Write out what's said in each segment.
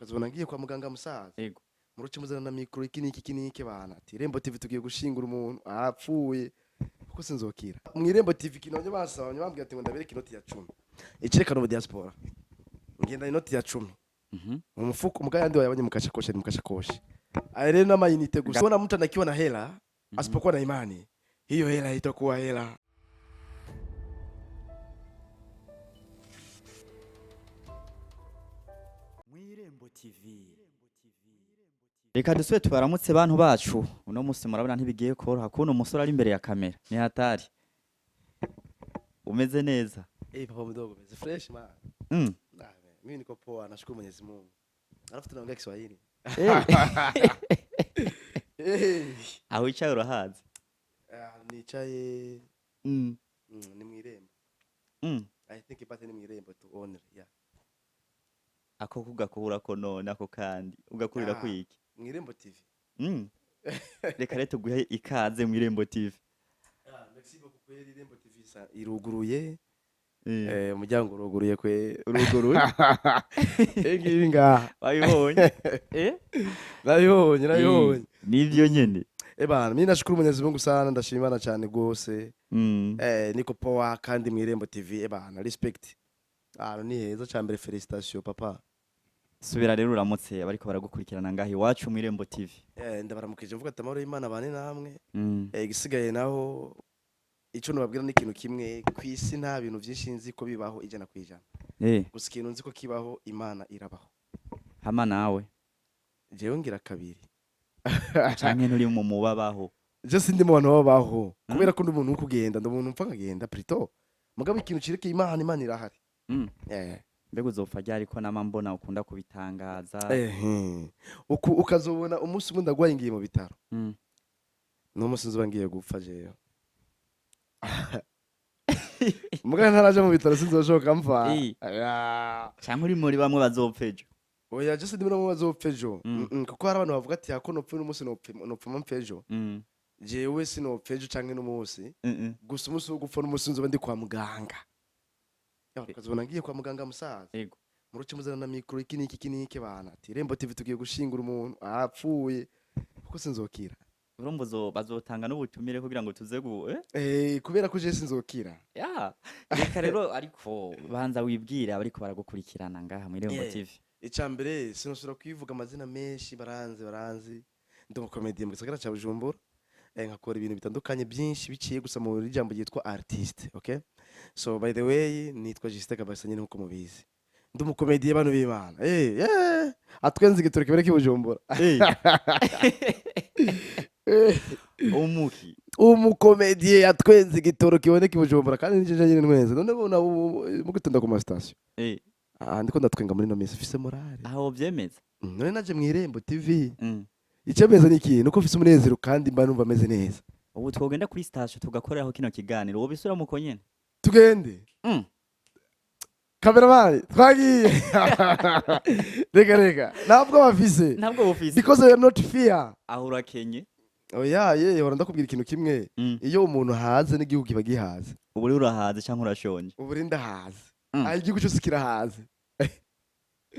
ukazibona ngiye kwa muganga musaza Yego. muruce muzana na mikro iki bana ati Irembo TV tugiye gushingura umuntu apfuye kuko sinzokira mu Irembo TV kinonye basabanye bambwiye ati ngo ndabereke inoti ya 10 icerekana mu diaspora ngenda inoti ya 10 mu mufuko mugayandi wayabanye mukashakoshe rero n'amayinite gusa ubona mtu anakiwa na hela asipokuwa na imani hiyo hela itakuwa hela. Mwirembo TV. Reka dusubire tubaramutse bantu bacu. Uno musi murabona ntibigiye koroha kuno umusore ari imbere ya kamera. Ni hatari. Umeze neza? Papa mdogo umeze fresh man. Mimi niko poa nashukuru Mwenyezi Mungu. Alafu tunaongea Kiswahili. Aho wicaye urahazi? Nicaye ni mwirembo. I think ipate ni mwirembo tu honor yeah. Ako kugakura ko none ako kandi ugakurira kwiki? Mwirembo TV. Reka rero tuguhe ikaze mwirembo TV. Merci beaucoup kweli Irembo TV sa iruguruye. Umuryango uruguruye kwe Uruguruye. Enginga. Bayibonye? Nabibonye. Nivyo nyene. Bana mimi nashukuru Mwenyezi Mungu sana ndashimana cyane gose. Niko poa kandi mwirembo TV bana respect. Ni heza cyambere felicitation papa. Subira rero uramutse abariko baragukurikirana ngahi wacu mwirembo TV. Ndabaramukije mvuga ati amahoro y'Imana bane namwe. Igisigaye naho ico nababwira ni ikintu kimwe kwisi nta bintu byinshi nzi ko bibaho ijana kwijana. Gusa ikintu nzi ko kibaho Imana irabaho. Hama nawe. Jewe ngira kabiri. Canke nturi mu mubabaho. Je sindi mu bantu babaho. Kubera ko ndi umuntu ukugenda ndamuntu mpfa nkagenda plutôt. Mugabo ikintu kireke Imana irahari. Mbega uzopfa ryari ko nama mbona ukunda kubitangaza. Ukazobona umunsi umwe ndagwaye ngiye mu bitaro. N'umunsi nzoba ngiye gupfa jeyo. Mugabo ntaraje mu bitaro sinzoshoka mva. Canke uri muri bamwe bazopfejo. Oya je sindi muri bamwe bazopfejo. Kuko hari abantu bavuga ati yako nopfa n'umunsi nopfa mpfejo. Jewe sinopfejo canke n'umunsi. Gusa umunsi wo gupfa n'umunsi nzoba ndi kwa muganga. Ukazibona ngiye kwa muganga musaza. Yego. Muruce muzana na mikro iki bana ati Irembo TV tugiye gushingura umuntu apfuye kuko sinzokira. Urumva bazotanga n'ubutumire kugira ngo tuze kubera ko je sinzokira. Reka rero ariko banza wibwira abariko baragukurikirana ngaha mu Irembo TV. Icambere sinosura kwivuga amazina menshi baranzi. Ndi umukomediye mu gisagara ca Bujumbura. Nkakora ibintu bitandukanye byinshi biciye gusa mu ijambo ryitwa artiste, okay? So by the way nitwa Justin Kabasa nyine nkuko mubizi. Ndi umukomediye abantu b'Imana. Atwenze gitureke bereke Bujumbura. Umukomediye atwenze gitoro kiboneke Bujumbura kandi nije nyine nweze. None bona mu gutenda ku ma station. Ndiko ndatwenga muri no misi fise morale. Aho byemeza. None naje mu Irembo TV. Icemeza niki nuko mfise umunezero kandi mba numva meze neza. Ubu twogenda kuri station tugakoreraho kino kiganiro wo bisura muko nyene. Tugende. Cameraman twagiye. Rega. Ntabwo bafise. Because I am not fear. Ahura Kenye. Hora ndakubwira ikintu kimwe. Iyo umuntu haze n'igihugu kiba gihaze. Ubu rero urahaze canke urashonje. Ubu ndahaze. Igihugu cyose kirahaze.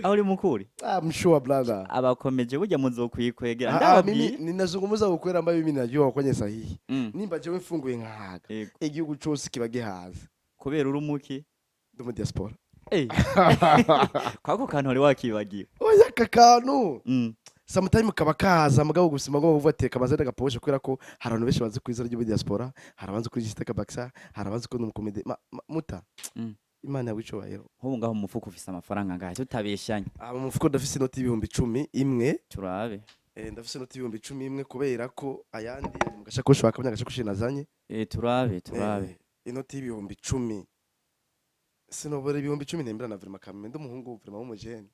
Aho uri mukuri? I'm sure brother. Abakomeje burya muzokwikwegera ndababwiye. Ninazungumuza gukwera ambaye mimi najua kwenye sahihi. Nimba jewe mfunguye nkahaga. Igihugu cyose kiba gihaze. Kubera uri umuki? Ndi mu diaspora. Kwako kantu wari wakibagiye. Oya kakanu. Sometimes kaba kaza mugabo gusima ngo buvateka amazina gaposhe kubera ko hari abantu benshi bazi kwizera ry'ubu diaspora, hari abanzi kuri Justin Kabasa, hari abanzi ko n'umukomedi muta. Imana yawico rero. Nko ngaho mu mufuko ufise amafaranga ngahe tutabeshanye. Mu mufuko ndafise inoti 10,000 imwe. Turabe. Ndafise inoti 10,000 imwe kubera ko ayandi ari mu gashakoshi bakamya gashakoshi nazanye. Turabe. Inoti 10,000. Sinobore 10,000 nembera na vrima kamwe ndumuhungu vrima w'umujene.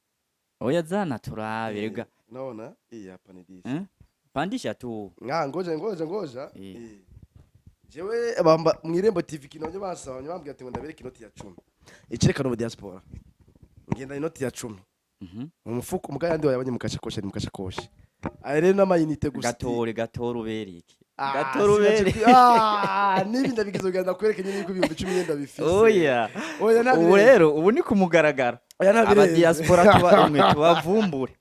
Oya zana turabe rega. Naona hapa ni disi. Pandisha tu. Ngoja. Jewe bamba mwirembo TV kinonye basabanye bambwiye ati ngo ndabereke inoti ya 10. Icerekana mu diaspora. Ngenda inoti ya 10. Mu mufuko mugayandi wayabanye mukashakoshe. Rero n'amayinite gusa. Gatoro uberiki. Nibi ndabigize uganda kwereke nyine yuko 10,000 yenda bifise. Oya nabire. Ubu rero ubu ni kumugaragara. Aba diaspora tubavumbure.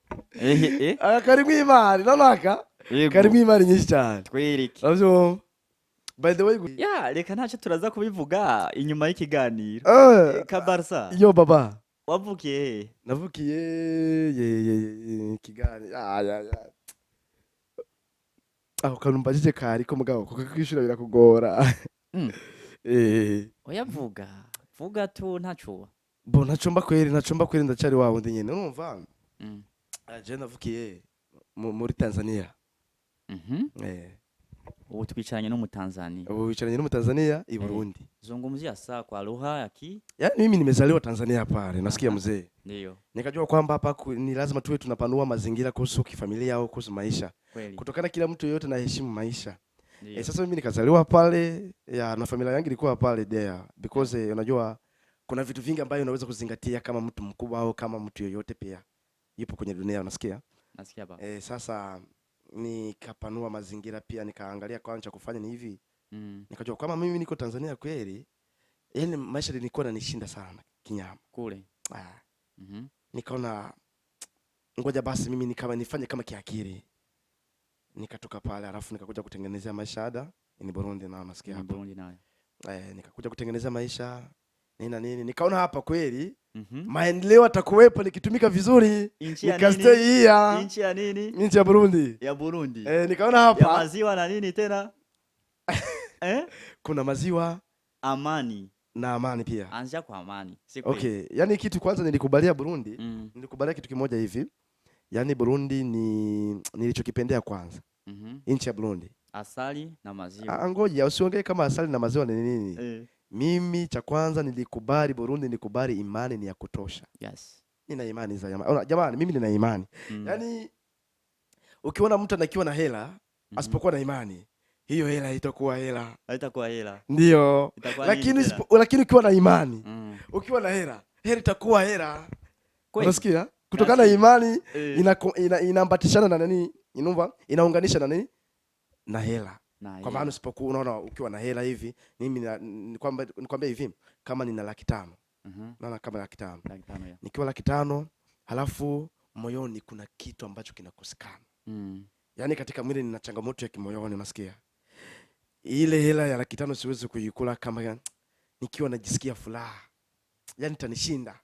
Karimwo imari nanaka. Karimwo imari nyinshi cyane. Twiriki. Uravyumva? By the way, ya reka ntacyo turaza kubivuga inyuma y'ikiganiro. Kabarsa. Yo baba. Wavukiye? Navukiye Kigali. Aho kanumbajije kari ko mugabo kuko kwishura birakugora. Oya vuga tu ntacuba. Bo ntacumba kweri ndacari wawe ndi nyene urumva? Je navukiye muri Tanzania. Ubu twicaranye no mu Tanzania. Ubu wicaranye no mu Tanzania i Burundi. Zungumzia saa kwa lugha ya Yaani mimi nimezaliwa Tanzania pale, nasikia mzee. Ndio. Nikajua kwamba hapa ni lazima tuwe tunapanua mazingira kuhusu kifamilia au kuhusu maisha. Kweli. Kutokana kila mtu yote na heshimu maisha. Sasa mimi nikazaliwa pale na familia yangu ilikuwa pale there because unajua kuna vitu vingi ambavyo unaweza kuzingatia kama mtu mkubwa au kama mtu yoyote pia yupo kwenye dunia unasikia? Nasikia baba. Sasa nikapanua mazingira pia nikaangalia kwa nini cha kufanya ni hivi. Nikajua kama mimi niko Tanzania kweli, yani maisha yalikuwa yananishinda sana kinyama kule. Nikaona ngoja basi mimi nifanye kama kiakili. Nikatoka pale alafu nikakuja kutengenezea maisha ada ni Burundi na nasikia hapo. Burundi nayo. Nikakuja kutengenezea maisha nini nikaona hapa kweli maendeleo atakuwepo nikitumika vizuri. Nikastay here. Inchi ya nini? Inchi ya Burundi. Ya Burundi. Nikaona hapa. Ya maziwa na nini tena? Kuna maziwa, amani na amani pia. Anzia kwa amani. Okay, yani kitu kwanza nilikubalia Burundi, nilikubalia kitu kimoja hivi. Yani Burundi nilichokipendea kwanza. Inchi ya Burundi. Asali na maziwa. Ngoja usiongee kama asali na maziwa ni nini? Mimi cha kwanza nilikubali Burundi, nilikubali imani ni ya kutosha. Yes. Nina imani za jamani mimi nina imani. Yani ukiona mtu anakiwa na hela, asipokuwa na imani, hiyo hela haitakuwa hela. Haitakuwa hela. Ndio. Lakini ukiwa na imani, ukiwa na hela, hela itakuwa hela. Unasikia? Kutokana na imani inaambatishana na nani? Inaunganisha na nini? Na hela. Kwa maana usipokuwa unaona ukiwa na hela hivi, mimi nikwambia hivi kama nina 500,000. Naona kama 500,000. Nikiwa 500,000, halafu moyoni kuna kitu ambacho kinakosekana. Yaani katika mwili nina changamoto ya kimoyoni unasikia? Ile hela ya 500,000 siwezi kuikula kama nikiwa najisikia furaha. Yaani tanishinda.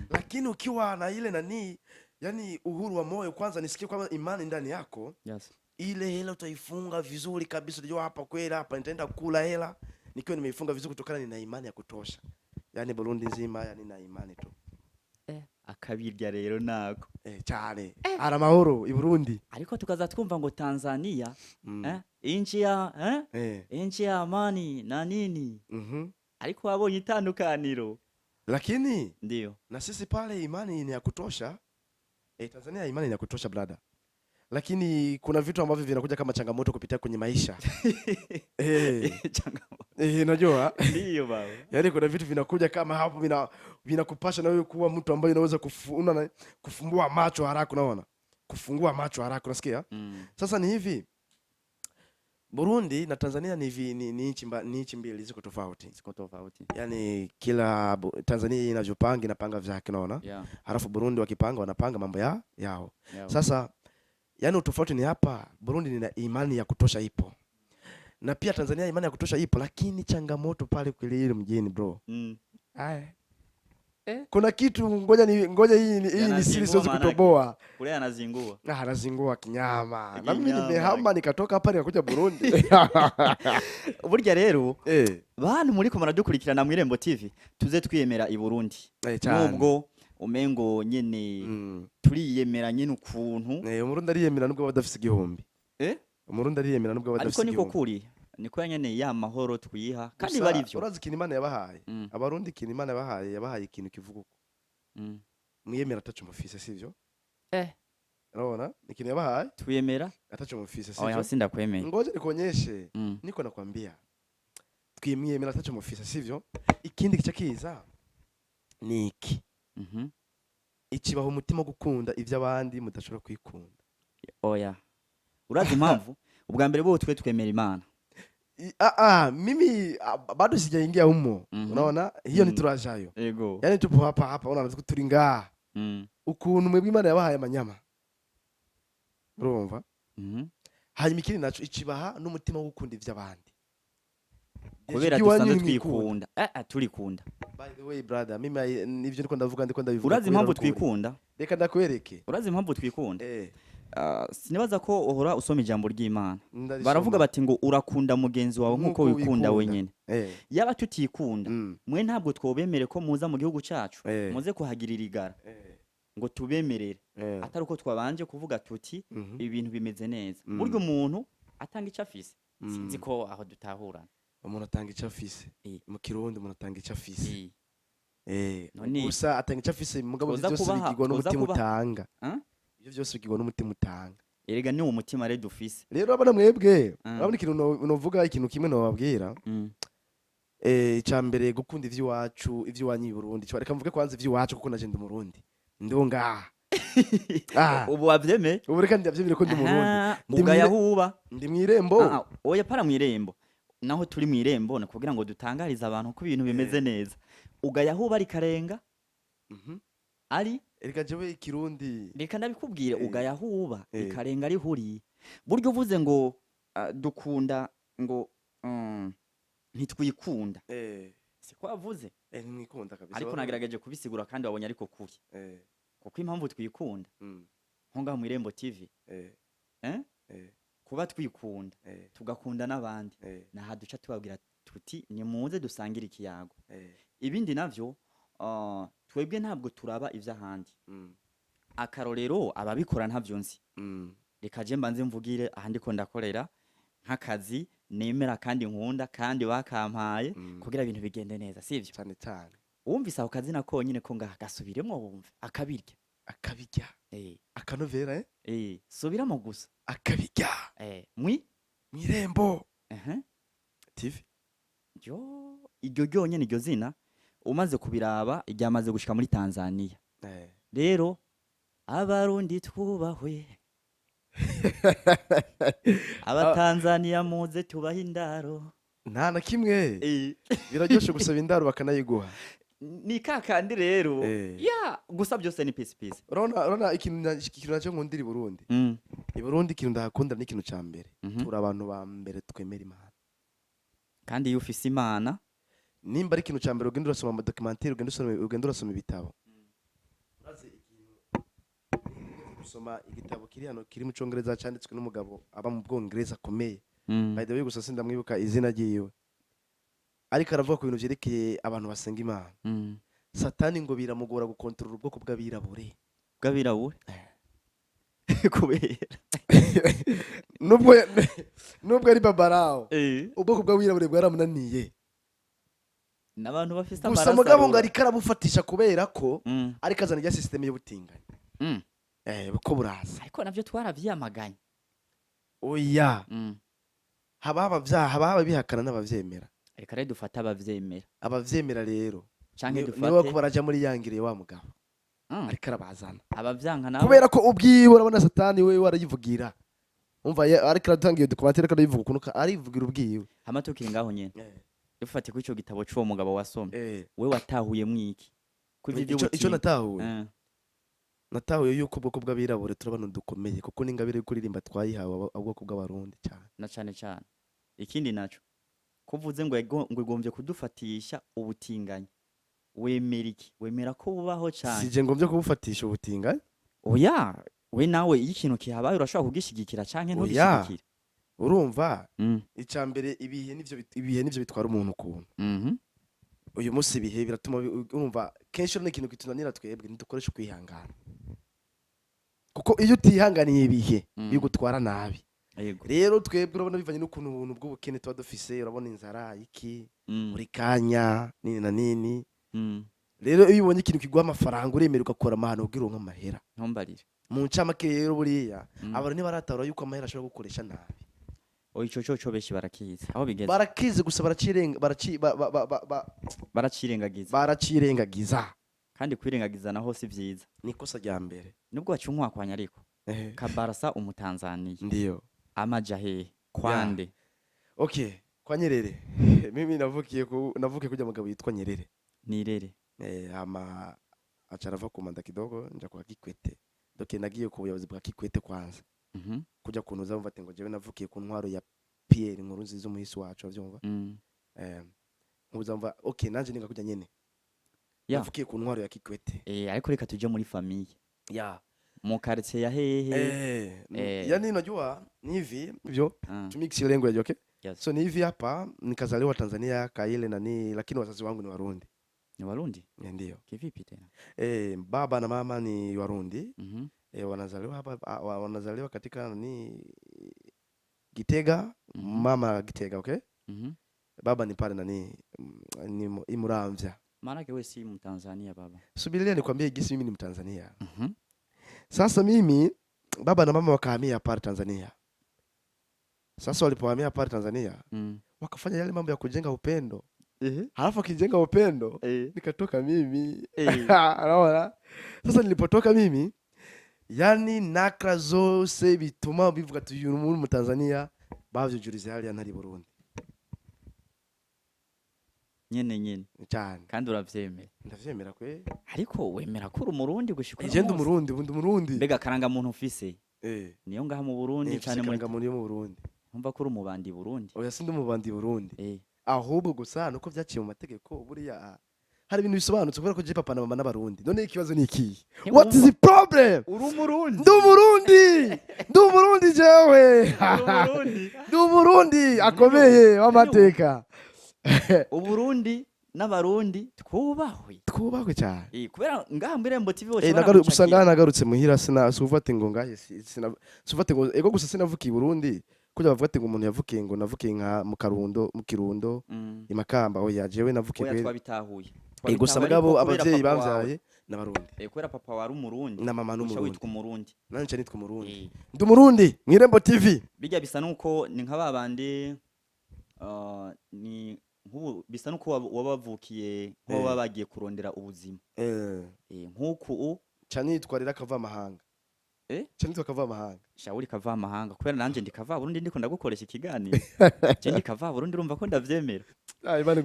Lakini ukiwa na ile nani, yani uhuru wa moyo kwanza nisikie kwamba imani ndani yako. Yes. Ile hela utaifunga vizuri kabisa, unajua hapa kweli hapa nitaenda kula hela nikiwa nimeifunga vizuri kutokana nina imani ya kutosha. Yaani Burundi nzima yani nina imani tu. Akabirya rero nako. Cyane. Ara mahoro i Burundi. Ariko tukaza twumva ngo Tanzania, inchi ya inchi ya amani na nini? Ariko wabonye itandukaniro. Lakini ndio na sisi pale imani ni ya kutosha. Tanzania imani ni ya kutosha brother. Lakini kuna vitu ambavyo vinakuja kama changamoto kupitia kwenye maisha. Changamoto. Unajua? Ndio baba. Yaani kuna vitu vinakuja kama hapo vinakupasha na wewe kuwa mtu ambaye unaweza kufumbua macho haraka unaona? Kufungua macho haraka unasikia? Sasa ni hivi. Burundi na Tanzania ni nchi mbili ziko tofauti. Yaani kila Tanzania inavyopanga inapanga vyake unaona? Halafu Burundi wakipanga wanapanga mambo yao. Sasa yani utofauti ni hapa Burundi nina imani ya kutosha ipo. Na pia Tanzania imani ya kutosha ipo lakini changamoto pale kule mjini bro. Kuna kitu ngoja hii ni siri siwezi kutoboa. Kule anazingua. Anazingua kinyama. Na mimi nimehama nikatoka hapa nikakuja Burundi. Burya rero bantu muri ko maradukurikirana mu Irembo TV tuze twiyemera i Burundi. Nubwo umengo nyene turiyemera nyene ukuntu. Umurundi ariyemera nubwo badafise igihumbi. Umurundi ariyemera nubwo badafise igihumbi. Ariko niko kuri. Niko nyene ya mahoro twiha kandi bari byo. Urazi kintu Imana yabahaye. Abarundi kintu Imana yabahaye ikintu kivuguko. Mwiyemera atacu mufise sivyo? Unaona? Ikintu yabahaye? Twiyemera atacu mufise sivyo? Oya sinda kwemeye. Ngoje nikuonyeshe. Niko nakwambia. Twiyemera atacu mufise sivyo? Ikindi kica kiza ni iki? Ikibaho umutima gukunda ivyo abandi mudashobora kwikunda. Oya. Urazi impamvu ubwa mbere bo twemera Imana. Mimi bado sijaingia humo. Unaona? Hiyo ni turajayo. Yego. Yaani tupo hapa unaona turi ngaha. Ukuntu mwebwe Imana yabahaye amanyama. urumva hanyuma ikindi naco icibaha n'umutima wo gukunda ivy'abandi kubera dusanzwe twikunda turikunda. By the way brother mimi nivyo ndiko ndavuga ndabivuga. Urazi impamvu twikunda? Reka ndakwereke. Urazi impamvu twikunda? Sinibaza ko uhora usoma ijambo ry'Imana. Baravuga bati ngo urakunda mugenzi wawe nkuko wikunda wenyene. Yaba tutikunda mwe ntabwo twobemere ko muza mu gihugu cacu muze kuhagirira igara ngo tubemerere atari uko twabanje kuvuga tuti ibintu bimeze neza. Buryo umuntu atanga icyo afise sinzi ko aho dutahurana. Umuntu atanga icyo afise mu Kirundi umuntu atanga icyo afise gusa atanga icyo afise mugabo byose bigirwa n'umutima utanga. Ibyo byose bigirwa n'umutima utanga. Erega ni umutima rero dufise. Rero abana mwebwe urabona ikintu novuga ikintu kimwe no babwira icambere gukunda ivy'iwacu ivy'iwanyu i Burundi cyo reka mvuge kwanza ivy'iwacu kuko naje ndi Murundi ndunga ubu wavyeme ubu reka ndavyemere ko ndi Murundi ugayahuba ndi mwirembo oya para mwirembo naho turi mwirembo no kugira ngo dutangarize abantu ko ibintu bimeze neza ugayahuba rikarenga ari erega jewe ikirundi reka ndabikubwire ugayahuba rikarenga ari huri buryo uvuze ngo dukunda ngo ntitwikunda siko avuze mwikunda kabisa ariko nagerageje kubisigura kandi wabonye ariko kuri kuko impamvu twikunda nko ngaho mu Irembo TV kuba twikunda tugakunda n'abandi naha duca tubabwira tuti ni muze dusangira ikiyago ibindi navyo twebwe ntabwo turaba ivy'ahandi akarorero ababikora ntavyo nzi reka je mbanze mvugire ahandi ko ndakorera nk'akazi nemera kandi nkunda kandi bakampaye kugira ibintu bigende neza sivyo cyane cyane wumvise aho kazi nako nyine ko ngaha gasubiremo wumve akabirya akanovera subiramo gusa akabirya mwirembo TV iryo ryonyene iryo zina umaze kubiraba ryamaze gushika muri Tanzania rero abarundi twubahwe Abatanzania muze tubaha indaro nta na kimwe biraryoshe gusaba indaro bakanayiguha ni kakandi rero ya gusa byose ni peace peace urona ikintu nacyo nkundira i Burundi i Burundi ikintu ndahakunda n'ikintu ca mbere turi abantu ba mbere twemera Imana kandi iyo ufise Imana nimba ari ikintu ca mbere ugenda urasoma ama documentaire ugenda urasoma ibitabo uraze gusoma igitabo kiri hano kiri mu Congereza cyanditswe n'umugabo aba mu Bwongereza akomeye by the way gusa sindamwibuka izina ryiwe ariko aravuga ku bintu byerekeye abantu basenga Imana Satani ngo biramugora gukontorora ubwoko bw'abirabure kubera nubwo ari babarao ubwoko bw'abirabure bwaramunaniye n'abantu bafite amaraso gusa mugabo ngo ariko arabufatisha kubera ko ariko azana ya system y'ubutinganye buko buraza ariko navyo twaravyamaganye oya haba bihakana n'abavyemera reka rero dufata abavyemera rero canke dufate niwe ko baraja muri yangire wa mugabo ariko arabazana abavyanka nawe kubera ko ubwiwe urabona Satani we warayivugira umva ariko aratangiye dokumentere ko yivuga kunuka arivugira ubwiwe hamatukiri ngaho nyene dufate ko ico gitabo cyo mugabo wasomye we watahuye mwiki ico natahuye yuko ubwoko bw'abirabure turabana dukomeye kuko n'ingabire yo kuririmba twayihawe ubwoko bw'abarundi cyane cyane ikindi naco kuvuze ngo igombye kudufatisha ubutinganye wemera iki wemera ko bubaho cyane sije ngombye kubufatisha ubutinganye oya we nawe ikintu kihabaye urashobora kugishigikira canke ntugishigikira urumva icambere ibihe nivyo bitwara umuntu ukuntu uyu munsi ibihe biratuma urumva kenshi ni ikintu kitunanira twebwe ntidukoresha kwihangana kuko iyo utihanganiye ibihe bigutwara nabi rero twebwe urabona bivanye n'ukuntu ubuntu bw'ubukene tuba dufise urabona inzara iki muri kanya nini na nini rero iyo ubonye ikintu kiguha amafaranga uremera ugakora amahano ubwira uronka amahera ntombarire mu ncamake rero buriya abantu ntibaratahura yuko amahera ashobora gukoresha nabi ico coco beshi barakizi aho bigeze barakizi gusa baracirengagiza kandi kwirengagiza naho si vyiza nikosa rya mbere nubwo bacunkwa kwanya ariko Kabarasa umutanzania ndiyo amaja he kwande okay kwa Nyerere mimi navukiye kujya mugabo yitwa Nyerere Nirere acarava ku manda kidogo nja kwa Kikwete doke nagiye ku buyobozi bwa Kikwete kwanza kujya kunuza mvate ngo jewe navukiye ku ntwaro ya Pierre Nkurunziza umuhisi wacu avyumva nkuzamva okay nanje ninga kujya nyene navukiye ku ntwaro ya Kikwete ariko reka tuje muri famille mu quartier ya hehe yani unajua ni hivi hivyo tumix language okay so ni hivi hapa nikazaliwa Tanzania kaile nani lakini wazazi wangu ni Warundi. Ni Warundi? Ndio. Kivipi tena? Baba na mama ni Warundi. Wanazaliwa hapa wanazaliwa katika nani Gitega, mama Gitega, okay? Baba ni pale nani ni Imuramvya. Maana yake wewe si Mtanzania baba. Subiria nikwambie gisi mimi ni Mtanzania. Sasa mimi baba na mama wakahamia pale Tanzania. Sasa walipohamia pale Tanzania, wakafanya yale mambo ya kujenga upendo. Halafu akijenga upendo, nikatoka mimi. Unaona? Sasa nilipotoka mimi, yani nakra zose bituma bivuga tuyu mu Tanzania, bavyujurize hali yanari Burundi. Nyene. Cyane. Kandi uravyemera. Ndavyemera kwe. Ariko wemera ko umurundi gushikura. Igenda umurundi. Mbega karanga muntu ufise. Niyo ngaha mu Burundi cyane muri mu Burundi. Umva ko umubandi Burundi. Oya sindi umubandi Burundi. Ahubwo gusa nuko byaciye mu mategeko buriya hari ibintu bisobanutse kubera ko je papa na mama n'abarundi. None ikibazo ni iki? What is the problem? Urumurundi. Ndumurundi jewe. Ndumurundi akomeye w'amateka. Uburundi n'abarundi twubahwe cyane. Kubera ngaha muri Rembo TV bose usanga nagarutse muhira suvate ngo ngahe suvate ngo ego gusa sinavukiye Burundi. Kuja bavuga ati ngo umuntu yavukiye ngo navukiye nka mu Kirundo Imakamba oya jewe navukiye kwe twabitahuye gusa mugabo abavyeyi bavyaye n'abarundi kubera papa wari umurundi na mama n'umurundi witwa umurundi nanje nitwa umurundi ndumurundi mu Rembo TV bijya bisa nuko ni nka babandi ni nkubu bisa nuko wabavukiye nko babagiye kurondera ubuzima nkuko canitwarira kava amahanga Chanitwa kava amahanga. Shauri kava amahanga. Kubera nanje ndikava Burundi ndiko ndagukoresha ikiganiro. Je ndikava Burundi urumva ko ndavyemera.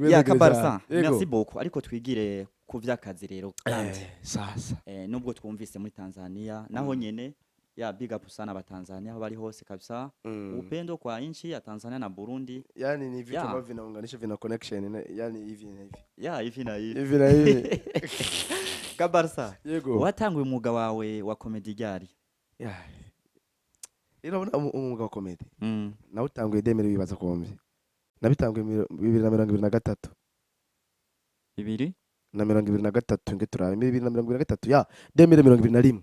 Ya Kabarsa. Merci beaucoup. Ariko twigire ku vyakazi rero kandi. Sasa. Nubwo twumvise muri Tanzania naho nyene ya big up sana abatanzania aho bari hose kabisa. Upendo kwa nchi ya Tanzania na Burundi. Yani ni vitu ambavyo vinaunganisha vina connection yani hivi na hivi. Ya hivi na hivi. Hivi na hivi. Kabarsa. Watanguye umwuga wawe wa comedy ryari? Rero umwuga wa comedy nawe utanguye demere bibaza komvye nabitanguye 2023 2023 nge turabe 2023 ya demere 2021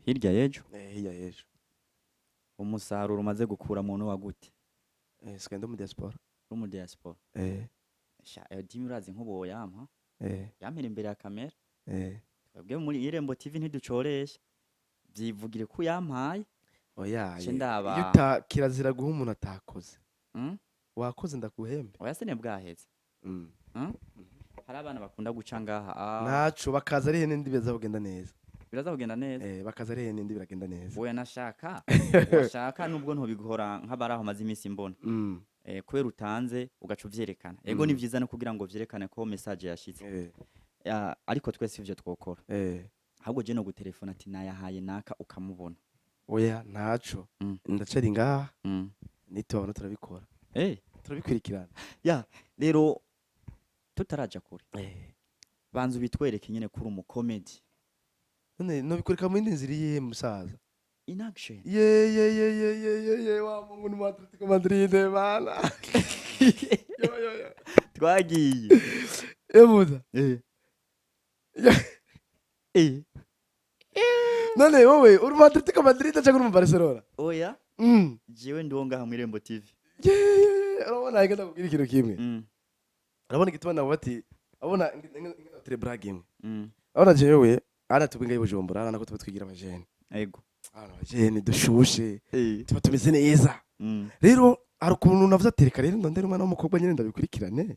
hirya yejo hirya yejo umusaruro umaze gukura muntu wa gute skendo mu diaspora dimi urazi nkubo yampa yampera imbere ya kamera twebwe muri Rembo TV ntiducoresha byivugire ko yampaye oya yuta kirazira guha umuntu atakoze wakoze ndakuhembe oya sene bwaheze hari abana bakunda guca ngaha naco bakaza ari hene ndi bizabugenda neza bakaza ari hene ndi biragenda neza oya washaka nubwo ntobigora nk'abaraho maze iminsi mbona kubera utanze ugaca uvyerekana ego ni vyiza no kugira ngo vyerekane ko message yashitse ariko twese ivyo twokora ahubwo je no gutelefona ati nayahaye naka ukamubona oya ntaco ndacari ngaha nitubona turabikora turabikurikirana ya rero tutaraja kure banzu bitwereke nyene kuri umukomedi none no bikurika mu indi nzira yihe musaza in action ye wa Mungu ni Atletico Madrid bana yo twagiye ebuda none wowe uri mu Atletico Madrid cyangwa uri mu Barcelona oya jewe ndonga mu Rembo TV urabona igenda kugira ikintu kimwe urabona igituma nabo bati abona ngina bragging abona jewe ara tubinga ibujumbura ara nako tubitwigira abajene ego abajene dushushe tuba tumeze neza rero hari ukuntu navuze atereka rero ndondera umwana w'umukobwa nyene ndabikurikirane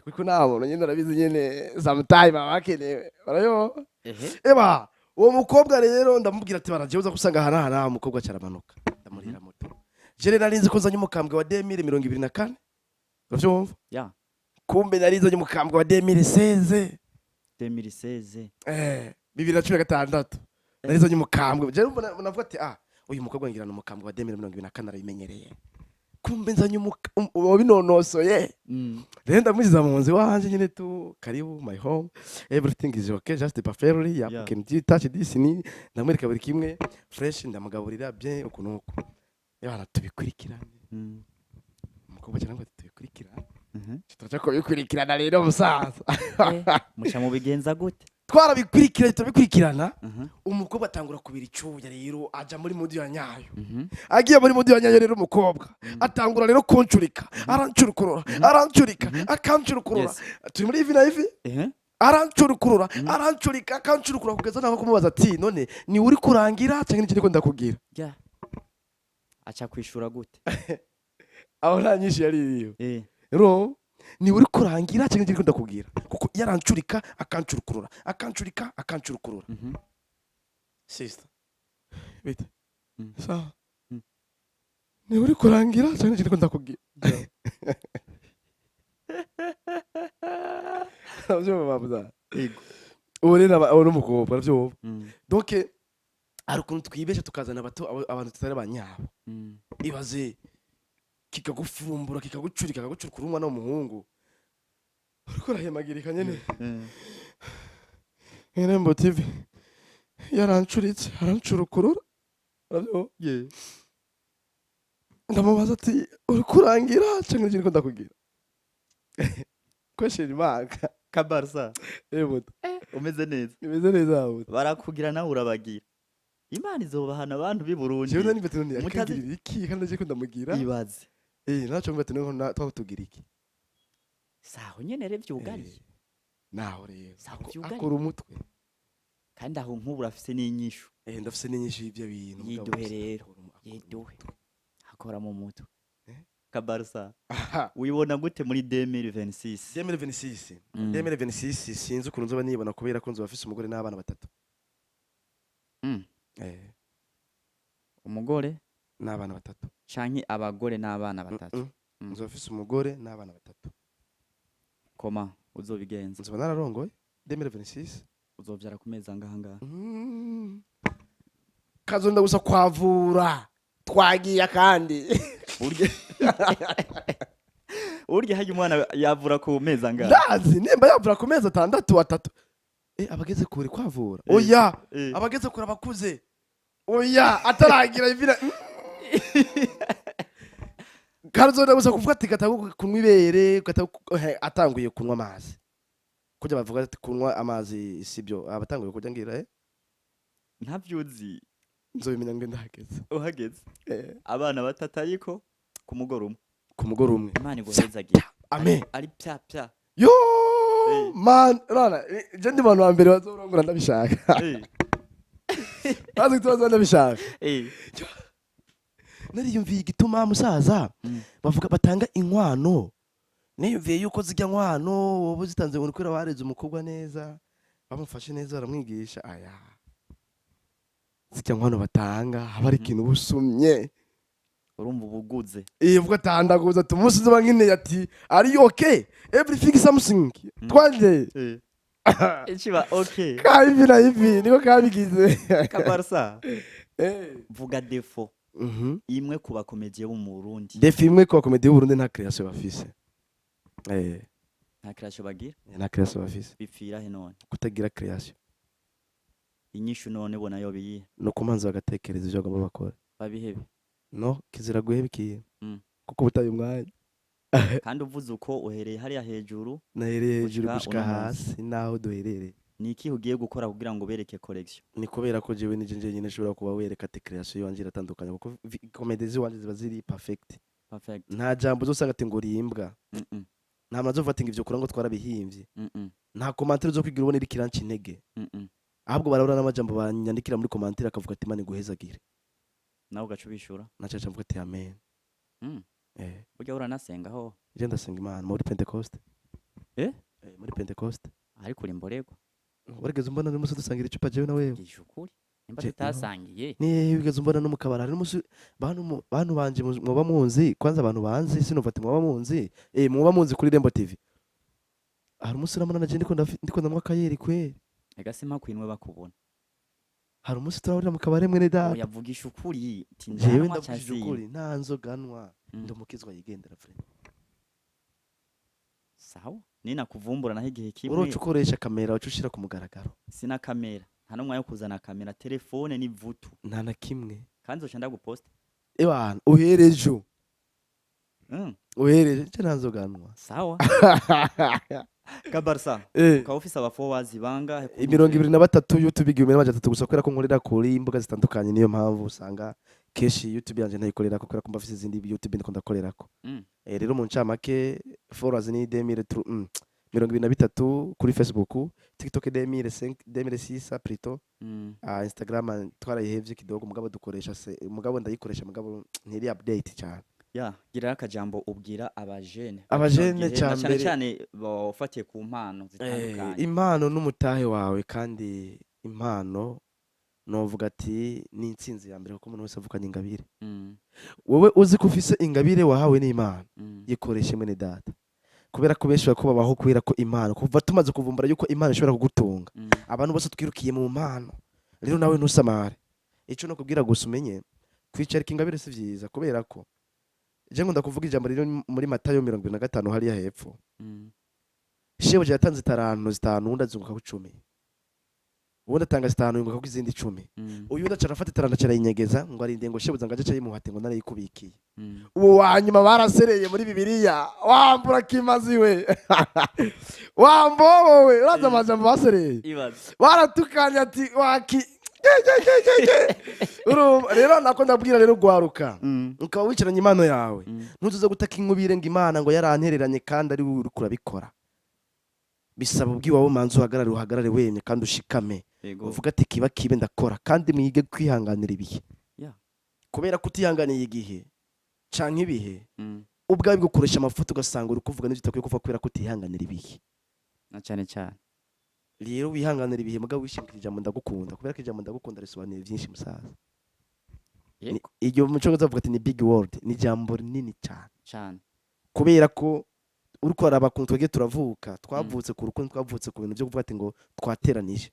kuko nabo nyene narabizi nyene sometime abakenewe barayo eba uwo mukobwa rero ndamubwira ati baraje uza kusanga hana umukobwa cyaramanuka ndamurira moto je narinzi ko nzanye umukambwe wa 2024 uravyumva ya kumbe narinzi umukambwe wa 2016 2016 2016 narinzi umukambwe je navuga ati uyu mukobwa ngirana umukambwe wa 2024 arabimenyereye kumbe nzanye wabinonosoye rero ndamuziza mu nzi wanje nyine tu karibu my home everything is okay just perfectly you can touch this ni ndamwereka buri kimwe fresh ndamugaburira bien ukuntu uko yana tubikurikirana umukobwa cyangwa tubikurikirana tutacha ko bikurikirana rero musaza muca mu bigenza gute turabikurikirana umukobwa atangura kubira icuya rero aja muri mudi ya nyayo agiye muri mudi ya nyayo rero umukobwa atangura rero kuncurika arancurukurura akancurukura turi muri ivi na ivi arancurukurura arancurika akancurukura kugeza naho kumubaza ati none ni uri kurangira cyangwa n'ikindi ko ndakubwira aca kwishura gute aho nta nyinshi yari iriyo rero ni uri kurangira cyangwa n'ikindi ko ndakubwira kuko yarancurika akancurika sister bite sawa ni uri kurangira cyangwa n'ikindi ko ndakubwira nabyo babuza uri umukobwa nabyo donc hari ukuntu twibesha tukazana abantu tutari abanyabo ibaze kikagufumbura kikagucurika kikagucurukura umwana w'umuhungu uriko urahemagirika nyene Irembo TV yarancuritse arancurukurura nabyo ndamubaza ati uri kurangira cyangwa n'ikindi ko ndakubwira question mark Kabarsa umeze neza barakugira nawe urabagira Imana izobahana abantu b'i Burundi jewe nani betone yakagirira iki kandi je ko ndamugira ibaze naco mbetone ko twakutugira iki saho nyene re vyugari naho rero akora umutwe kandi aho nk'ubu urafise n'inyishu ndafise n'inyishu y'ibyo bintu yiduhe rero yiduhe akora mu mutwe Kabarsa wibona gute muri 2026 sinzi ukuntu nzoba nibona kubera ko nzoba afise umugore n'abana batatu umugore n'abana batatu canke abagore n'abana batatu nzoba afise umugore n'abana batatu koma uzobigenza nzoba nararongoye 2026 uzovyara ku meza ngaha kazonda gusa kwavura twagiye kandi urya haje umwana yavura ku meza ngaha ndazi nimba yavura ku meza 6 abageze kure kwavura oya abageze kure abakuze oya ataragira ivira Karzona gusa kuvuga ati gatago kunywa ibere atanguye kunywa amazi kujya bavuga ati kunywa amazi sibyo abatanguye kujya ngira ntavyuzi nzobimenya ngo ndahageze uhageze abana batatayiko ku mugoro umwe Imana igohezagira amen ari pya yo man rana je ndi bantu bambere bazorongora ndabishaka bazi tubaza ndabishaka nariyumviye igituma musaza bavuga batanga inkwano niyumviye yuko zijya nkwano wowe zitanze ngo kwira bareze umukobwa neza bamufashe neza baramwigisha aya zijya nkwano batanga haba ari ikintu busumye urumva ubuguze vuga atandaguza tumusi zoba nkine ati are you okay everything something twanje ikiba okay kabi na ivi niko kabigize Kabarsa vuga defo imwe kuba komedie bo mu Burundi defo imwe kuba komedie y'u Burundi nta création bafise nta création bagira nta création bafise bipfira he none kutagira création inyishu none bona yo biye no kumanza bagatekereza ivyo bagomba bakora babihebe no kizira guhebikiye kuko butaye umwanya kandi uvuze uko uhereye hariya hejuru nahereye hejuru gushika hasi naho duherereye niki ugiye gukora kugira ngo bereke collection ni kubera ko jewe nije nyine nshobora kuba wereka ate création yanje iratandukanye kuko comedies wanje ziba ziri perfect nta jambo uzosanga ati ngo rimbwa nta mazo vatinga ivyo kura ngo twarabihimbye nta commentaire zo kwigira ubone iri kiranci intege ahubwo barabura n'amajambo banyandikira muri commentaire akavuga ati Imana iguhezagire nawe ugacubishura naca mvuga ati amen burya uranasenga ho je ndasenga Imana muri Pentecost muri Pentecost ariko uri mborego warigeze umbona n'umusi dusangira icupa jewe na wewe gishukuri nimba tutasangiye ni wigeze umbona no mukabara hari n'umusi bantu banje mwoba munzi kwanza abantu banzi sinofata mwoba munzi mwoba munzi kuri Irembo TV hari umusi namana naje ndiko ndamwa kayeri kwe ega sima kwinwe bakubona hari umunsi turahurira mu kabare mwene data yavugisha ukuri jewe ndavugije ukuri nta nzoganwa ndumukizwa yigendera frere sawa nina kuvumbura naho igihe kimwe uroca ukoresha kamera wacu ushira ku mugaragaro sina kamera nta n'umwanya wo kuzana kamera telefone ni vutu nta na kimwe kandi zoca ndaguposta ebana uherejo uhereje nje nta nzoganwa sawa Kabarsa ukaba ufise aba followers bangahe 23 YouTube igihumbi n'amajana gusa kubera ko nkorera kuri imbuga zitandukanye niyo mpamvu usanga keshi YouTube yanje ntayikorera ko kubera ko mbafise izindi YouTube ndiko ndakorera ko rero mu ncamake followers ni 23 kuri Facebook, TikTok 2006 plutôt Instagram twarayihevye kidogo mugabo dukoresha mugabo ndayikoresha mugabo ntiri update cyane gira akajambo ubwira abajene cyane cyane bafatiye ku mpano zitandukanye impano n'umutahe wawe kandi impano novuga ati ni intsinzi ya mbere kuko umuntu wese avukanye ingabire wowe uzi ko ufise ingabire wahawe n'Imana yikoreshe mwene data kubera ko benshi bako babaho kubera ko impano kuva tumaze kuvumbura yuko impano ishobora kugutunga abantu bose twirukiye mu mpano rero nawe ntusamare ico no kubwira gusa umenye kwicarika ingabire si vyiza kubera ko je ngunda kuvuga ijambo rero muri Matayo 25 hariya hepfo shebuja yatanze tarantu zitanu undi azunguka ku 10 ubundi atanga zitanu yunguka ku izindi 10 uyu undi acarafata tarantu acayinyegeza ngo arinde ngo shebuza ngaje cayimuhate ngo narayikubikiye uwo wanyuma barasereye muri Bibiliya wambura kimaziwe wambowe uraza amajambo basereye baratukanya ati waki rero nako ndabwira rero gwaruka ukaba wicaranye impano yawe ntuzuze gutaka inkubire ngo Imana ngo yarantereranye kandi ari uri kurabikora bisaba ubwiwawe manzi uhagarare wemye kandi ushikame uvuga ati kiba kibe ndakora kandi mwige kwihanganira ibihe kubera kutihanganiye igihe canke ibihe ubwawe bwo kuresha amafoto ugasanga uri kuvuga n'ibyo utakwiye kuva kubera kutihanganira ibihe na cyane rero wihanganira ibihe mugabo wishimikira ijambo ndagukunda kubera ko ijambo ndagukunda risobanuye byinshi musaza iyo muco ngazavuga ati ni big word ni jambo rinini cyane kubera ko uriko araba kuntu twege turavuka twavutse ku rukundo twavutse ku bintu byo kuvuga ati ngo twateranije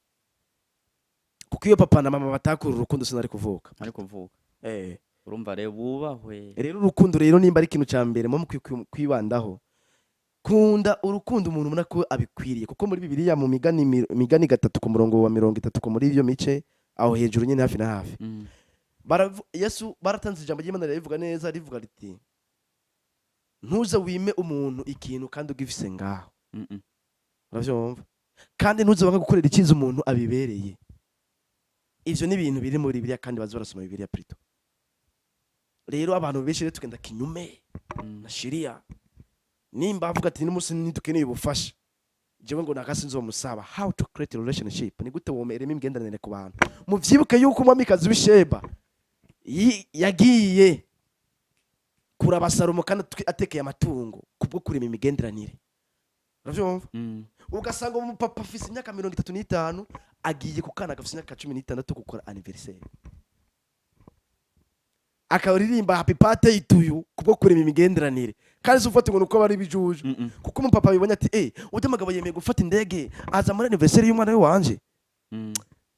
kuko iyo papa na mama batakura urukundo sinari kuvuka urumva rero bubahwe rero urukundo rero nimba ari ikintu cya mbere mu kwibandaho kunda urukundo umuntu ubona ko abikwiriye kuko muri Bibiliya mu migani 3 ku murongo wa 30 ko muri iyo mice aho hejuru nyine hafi na hafi Yesu baratanze ijambo ry'Imana rivuga neza rivuga riti ntuze wime umuntu ikintu kandi ugifise ngaho uravyumva kandi ntuze banga gukorera ikintu umuntu abibereye ivyo ni ibintu biri muri Bibiliya kandi bazorasoma Bibiliya plutôt rero abantu benshi tugenda kinyume na sheria nimba avuga ati n'umunsi nitukeneye ubufasha jewe ngo nakasi nzomusaba how to create a relationship ni gute womeremo imigenderanire ku bantu muvyibuke yuko umwamikazi w'Isheba yagiye kuraba Salomo kandi atekeye amatungo kubwo kurema imigenderanire uravyumva ugasanga umupapa afise imyaka 35 agiye kukana gafise imyaka 16 gukora anniversaire akaririmba happy birthday to you kubwo kurema imigenderanire kandi sufate ngo nuko bari bijuju kuko umupapa bibonye ati uje mugabo yemeye gufata indege aza muri anniversaire y'umwana we wanje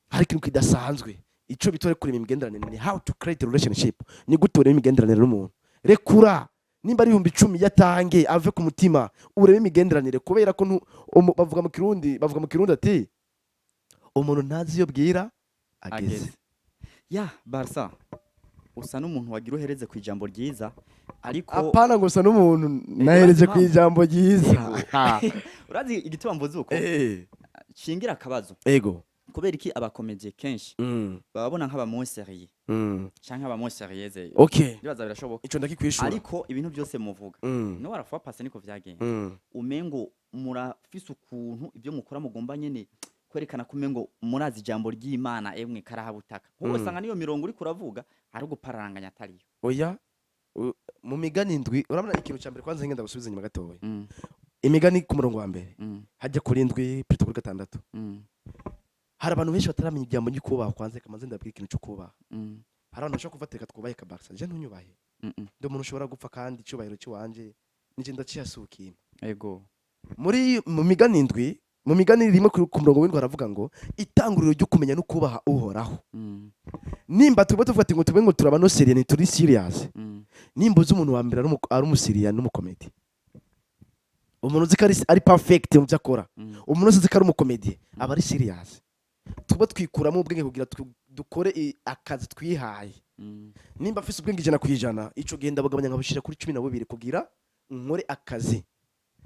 hari ikintu kidasanzwe ico bitore kurema imigenderanire ni how to create a relationship ni gutore imigenderanire n'umuntu rekura nimba ari 10 yatange ave ku mutima urebe imigenderanire kubera ko bavuga mu kirundi ati umuntu ntazi yo bwira ageze Barsa usa n'umuntu wagira uhereze ku ijambo ryiza ariko apana ngo usa n'umuntu nahereze ku ijambo ryiza urazi igituma mvuze uko shingira akabazo kubera iki abakomedie kenshi babona nk'abamonseriye canke abamonserieze bibaza birashoboka ico ndakikwishura ariko ibintu byose muvuga no warafuwa pase niko vyagenda umengo murafise ukuntu ibyo mukora mugomba nyene kwerekana ko umengo murazi ijambo ry'Imana emwe karahabutaka kuko sanga niyo mirongo uri kuravuga ari gupararanganya atariyo oya mu migani 7 urabona ikintu cya mbere kwanza ngenda gusubiza inyuma gatoya imigani ku murongo wa mbere hajya kuri 7 plutôt kuri 6 hari abantu benshi bataramenya ijambo ry'ukubaha kwanza kamanze ndabwira ikintu cyo kubaha hari abantu bashaka kuvateka twubahe kabarsa je ntunyubahe ndo umuntu ushobora gupfa kandi cyubahiro cyo wanje nije ndaciyasukima ego muri mu migani 7 mu migani rimwe ku murongo w'indwi haravuga ngo itanguriro ryo kumenya no kubaha uhoraho. Nimba tuvuga ati ngo tube ngo turaba no serious ntituri serious, nimba uzi umuntu wa mbere ari umusiriya n'umukomedi, umuntu uzi ko ari perfect mu byo akora, umuntu uzi ko ari umukomedi aba ari serious. Tuba twikuramo ubwenge kugira dukore akazi twihaye. Nimba afise ubwenge 100% ico genda bagabanya nkabishira kuri 12 kugira nkore akazi.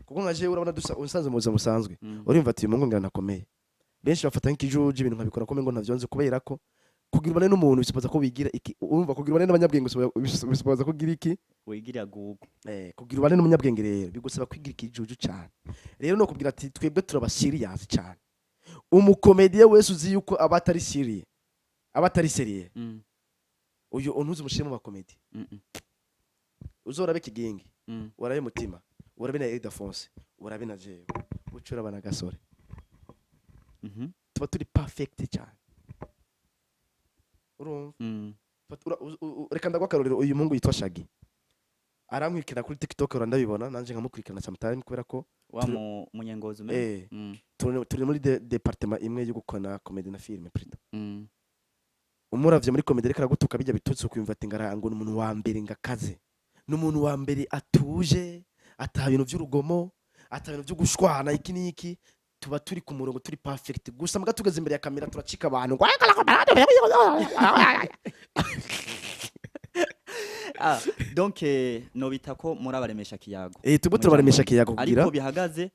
Kuko nkaje urabona usanze muza musanzwe urimva ati uyu mungu nakomeye, benshi bafata nk'ikijuje ibintu nkabikora ko mengo ntavyonze kubera ko kugira bane n'umuntu bisipoza ko bigira iki, urumva kugira bane n'abanyabwenge bisipoza ko gira iki wigira gugu, kugira bane n'umunyabwenge rero bigusaba kwigira ikijuje cyane. Rero no kubwira ati twebwe turaba serious cyane. Umukomediye wese uzi yuko abatari serious uyu untuze umushire mu bakomedi, uzorabe Kigingi, warabe Mutima, warabe na Ildefonse, warabe na Jewe, ucura bana Gasore. Tuba turi perfect cyane. Urumva? Reka ndagwakarorero uyu mungu yitwa Shagi. Arankwikira kuri TikTok urandabibona nanje nkamukurikirana sometime kubera ko wa munyengozi me. Turi muri departement imwe yo gukona comedy na film plutôt. Umuravye muri comedy reka gutuka bijya bitutse ukwimva ati ngarango n'umuntu wa mbere ngakaze. N'umuntu wa mbere atuje, ata bintu by'urugomo, ata bintu byo gushwana iki niki, tuba turi ku murongo turi perfect. Gusa mbwa tugeze imbere ya kamera turacika abantu. Donc no bitako muri abaremesha kiyago. Tubo turabaremesha kiyago kugira ariko bihagaze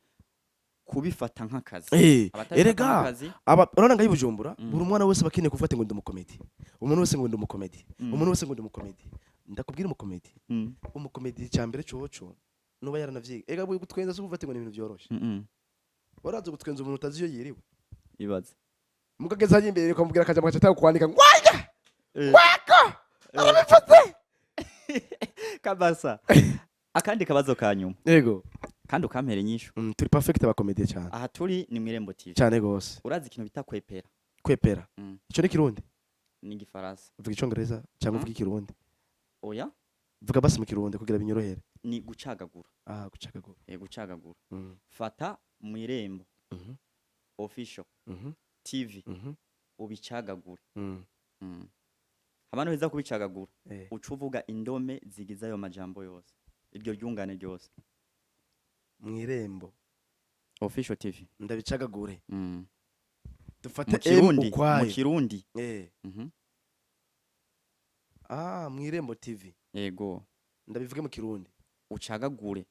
kubifata nk'akazi. Erega urabona ngaho Bujumbura buri umwana wese bakeneye gufata ngo ndi umukomedi, umuntu wese ngo ndi umukomedi, umuntu wese ngo ndi umukomedi. Ndakubwira umukomedi, umukomedi cyambere cyoco nuba yaranavyiga. Ega bwo gutwenza so gufata ngo ni ibintu byoroshe. Waraza gutwenza umuntu utazi iyo yiriwe ibaze mukageza aje imbere ukamubwira akaja mu gace kwandika ngwaya wako arabifate kabasa. Akandi kabazo kanyuma yego kandi ukampere nyisho. Turi perfect abakomediye cyane. Aha turi ni Mwirembo TV cyane gose. Urazi ikintu bita kwepera ico ni Kirundi ni Gifaransa, uvuga Icongereza cyangwa uvuga Kirundi? Oya vuga basi mu Kirundi kugira binyorohere. Ni gucagagura. Gucagagura. Gucagagura. Fata Mwirembo official TV ubicagagure. Abantu heza kubicagagura ucuvuga indome zigiza ayo majambo yose, iryo ryungane ryose. Mwirembo official TV ndabicagagure. Dufate mu Kirundi. Mwirembo TV yego ndabivuge mu Kirundi ucagagure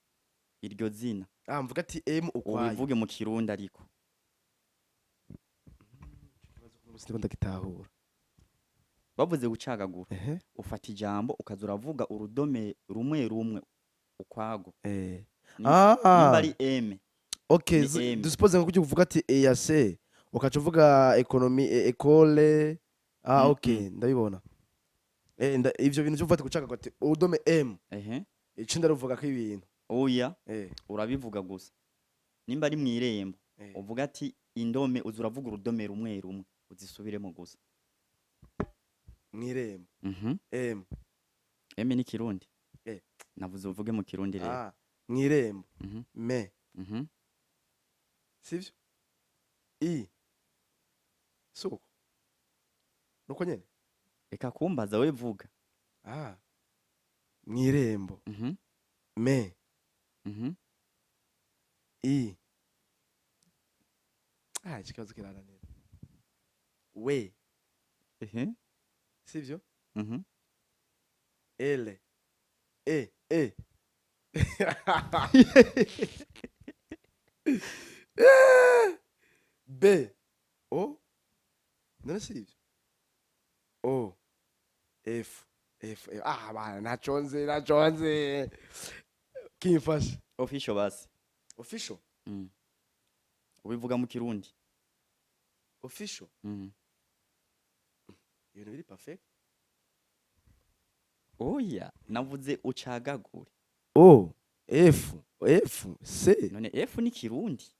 iryo zina. Mvuga ati ukwaye ubivuge mu Kirundi ariko ndagitahura. Bavuze gucagagura ufata ijambo ukazuravuga urudome rumwe rumwe ukwago. Nimba ari M. Okay, dusuppose ngo kuvuga ati EAC ukaca uvuga economy école. Okay ndabibona. Ivyo bintu cyo ufata gucagagura ati urudome M. Ico ndaruvuga ko ibintu. Oya urabivuga gusa. Nimba ari Mwirembo uvuga ati indome uzuravuga urudome rumwe rumwe uzisubiremo gusa. Mwirembo M ni Kirundi. Navuze uvuge mu Kirundi rero. Mwirembo me sivyo I suko nuko nyene eka kumbaza we vuga. Mwirembo me I ikibazo kirananira we sivyo L B O none sivyo O F bana naconze kimfasha. Official basi official ubivuga mu Kirundi official. Ibintu biri perfect. Oya navuze ucagagure. F C none F ni Kirundi.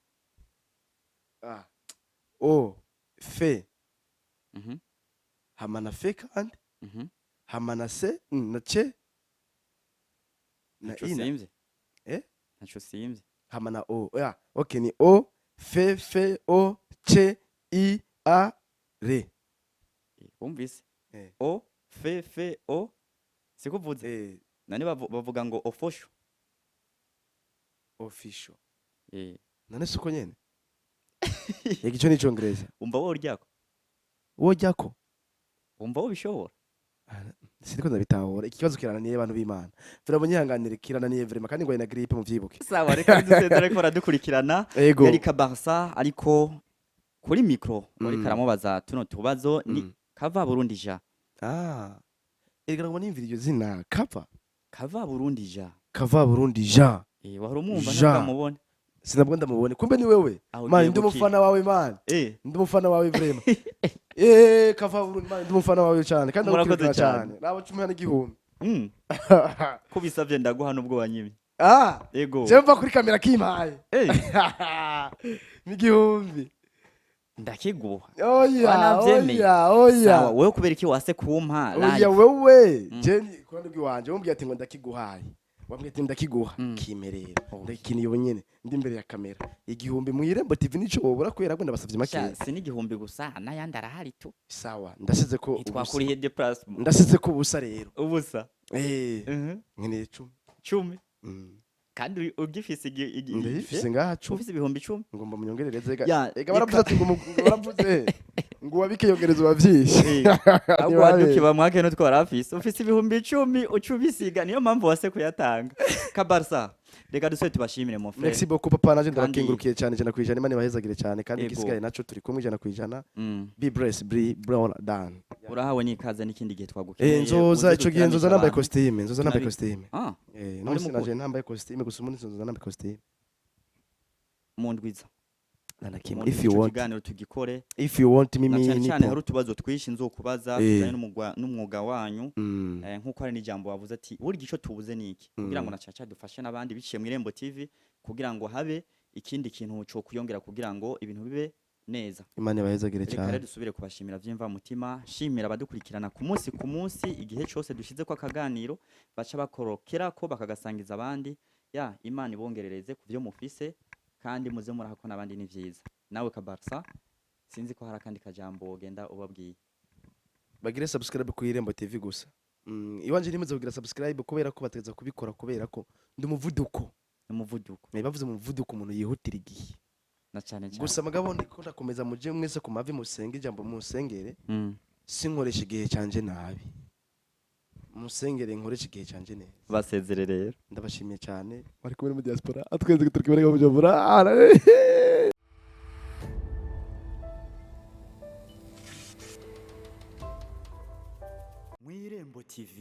O F hamana fe kandi hamana se na ce na ina nacho simvye hamana O. Okay ni O o c i a r. Wumvise o o sikuvuze nani bavuga ngo official none suko nyene igico ni cyongereza umva wo ryako umva wo bishobora sindiko ndabitahura ikibazo kirananiye abantu b'Imana turabonye ihanganire kirananiye vraiment kandi ngo ina grippe mu vyibuke sawa reka dusezere ko radukurikirana yari Kabarsa ariko kuri micro wari karamubaza tuno tubazo ni Kava Burundi ja erega ngo nimvira iryo zina Kava Burundi ja wahora umwumva ntakamubone sinabwo ndamubone kumbe ni wewe man ndi umufana wawe man ndi umufana wawe vraiment Kava Burundi man ndi umufana wawe cyane kandi murakoze cyane nabo 10 ko bisavye ndaguha nubwo wanyimye yego je mva kuri kamera kimpaye n'igihumbi ndakiguha oya sawa wewe kubera iki wase kumpa oya wewe je kwandi gwiwanje wombye ati ngo ndakiguhaye wambye ati ndakiguha kimerera ndakiniye nyene ndi imbere ya kamera igihumbi mu Irembo TV nico wobura kwera gwe ndabasavye make si n'igihumbi gusa nayandi arahari tu sawa ndasize ko twakuriye déplacement ndasize ko ubusa rero ubusa nkeneye 10 kandi ugifise ndifise ngaha 10 ufise ibihumbi 10 ngomba munyongerereze ega baravuze ati ngo baravuze ngo wabike yongereza bavyishe ahubwo waduki bamwake no twarafise ufise ibihumbi 10 ucubisiga niyo mpamvu wase kuyatanga Kabarsa reka duswe tubashimire mon frère merci beaucoup papa naje ndabakengurukiye cyane jana kwijana imana bahezagire cyane kandi igisigaye naco turi kumwe jana kwijana be blessed brown dan urahawe nikaze n'ikindi gihe twagukeneye nzoza ico gihe nzoza nambaye costume none naje nambaye costume gusa umuntu nzoza nambaye costume mu ndwiza if you want kiganiro tugikore if you want mimi cyane hari utubazo twishi nzokubaza tujanye n'umwuga wanyu nkuko hari n'ijambo wavuze ati buri gico tubuze niki kugira ngo nacaca dufashe nabandi biciye mu Irembo TV kugira ngo habe ikindi kintu cyo kuyongera kugira ngo ibintu bibe neza imana bahezagire cyane reka dusubire kubashimira vyimva mutima shimira abadukurikirana ku munsi igihe cyose dushize kwa kaganiro baca bakorokera ko bakagasangiza abandi imana ibongerereze kuvyo mufise kandi muze murahako nabandi ni vyiza nawe Kabarsa sinzi ko hari kandi kajambo genda ubabwiye bagire subscribe ku Irembo TV gusa iwanje nimuze kugira subscribe kubera ko bategeza kubikora kubera ko ndi umuvuduko bavuze umuvuduko umuntu yihutira igihe na cyane gusa magabo ndiko ndakomeza muje mwese ku mavi musenge ijambo musengere sinkoresha igihe canje nabi musengere nkoresha igihe canje neza basezere rero ndabashimiye cyane bari kumwe mu diaspora atweze turikibere mu Bujumbura mu Irembo TV